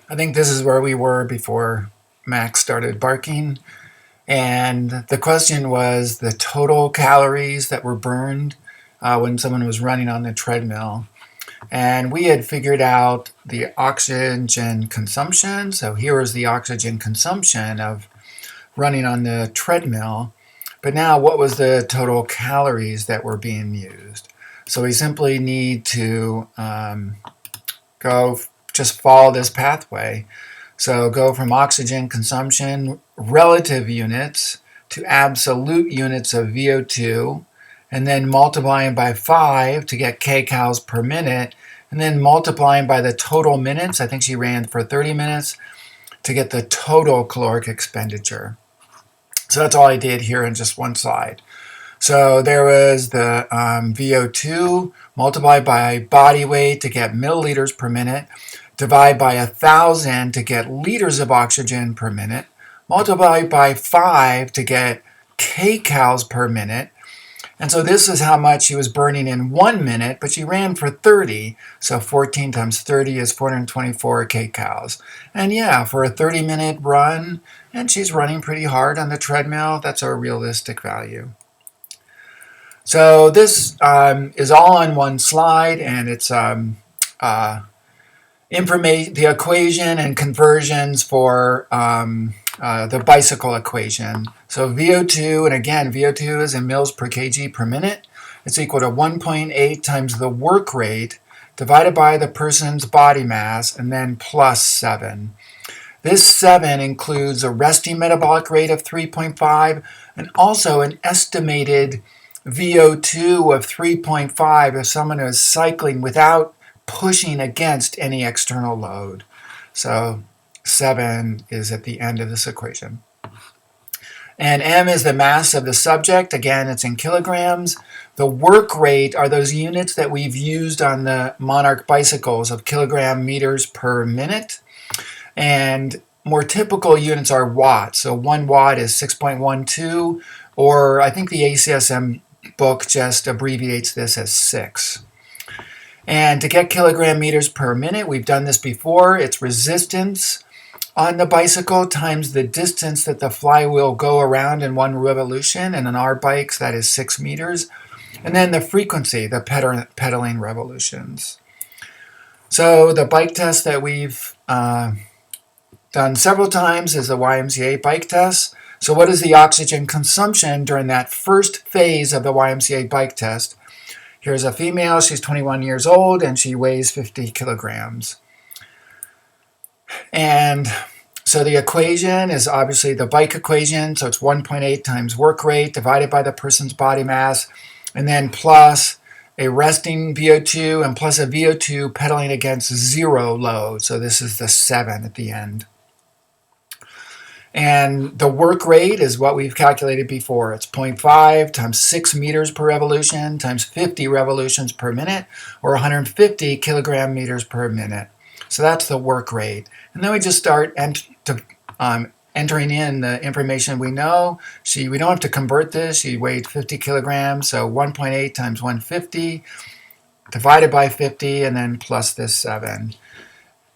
I think this is where we were before Max started barking. And the question was the total calories that were burned when someone was running on the treadmill. And we had figured out the oxygen consumption. So here is the oxygen consumption of running on the treadmill. But now, what was the total calories that were being used? So we simply need to just follow this pathway. So go from oxygen consumption relative units to absolute units of VO2, and then multiplying by 5 to get kcals per minute, and then multiplying by the total minutes. I think she ran for 30 minutes to get the total caloric expenditure. So that's all I did here in just one slide. So there was the VO2 multiplied by body weight to get milliliters per minute, divide by 1,000 to get liters of oxygen per minute, multiply by 5 to get kcals per minute. And so this is how much she was burning in 1 minute, but she ran for 30. So 14 times 30 is 424 kcals. And yeah, for a 30-minute run, and she's running pretty hard on the treadmill, that's a realistic value. So this is all on one slide, and it's the equation and conversions for the bicycle equation. So VO2, and again, VO2 is in mils per kg per minute. It's equal to 1.8 times the work rate divided by the person's body mass, and then plus 7. This 7 includes a resting metabolic rate of 3.5 and also an estimated VO2 of 3.5 if someone is cycling without pushing against any external load. So 7 is at the end of this equation. And M is the mass of the subject. Again, it's in kilograms. The work rate are those units that we've used on the Monarch bicycles of kilogram meters per minute. And more typical units are watts. So 1 watt is 6.12, or I think the ACSM book just abbreviates this as 6. And to get kilogram meters per minute, we've done this before. It's resistance on the bicycle times the distance that the flywheel go around in one revolution. And on our bikes, that is 6 meters. And then the frequency, the pedaling revolutions. So the bike test that we've done several times is the YMCA bike test. So what is the oxygen consumption during that first phase of the YMCA bike test? Here's a female, she's 21 years old, and she weighs 50 kilograms. And so the equation is obviously the bike equation, so it's 1.8 times work rate divided by the person's body mass, and then plus a resting VO2 and plus a VO2 pedaling against 0 load. So this is the 7 at the end. And the work rate is what we've calculated before. It's 0.5 times 6 meters per revolution times 50 revolutions per minute, or 150 kilogram meters per minute. So that's the work rate. And then we just start entering in the information we know. We don't have to convert this. She weighed 50 kilograms, so 1.8 times 150 divided by 50, and then plus this 7.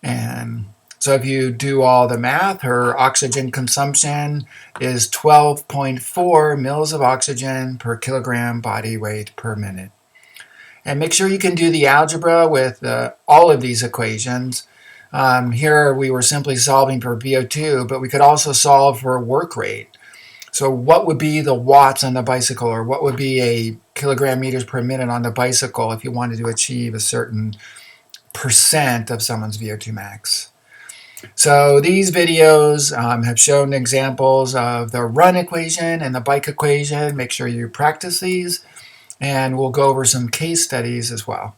And so if you do all the math, her oxygen consumption is 12.4 mils of oxygen per kilogram body weight per minute. And make sure you can do the algebra with all of these equations. Here we were simply solving for VO2, but we could also solve for work rate. So what would be the watts on the bicycle, or what would be a kilogram meters per minute on the bicycle if you wanted to achieve a certain percent of someone's VO2 max? So these videos have shown examples of the run equation and the bike equation. Make sure you practice these, and we'll go over some case studies as well.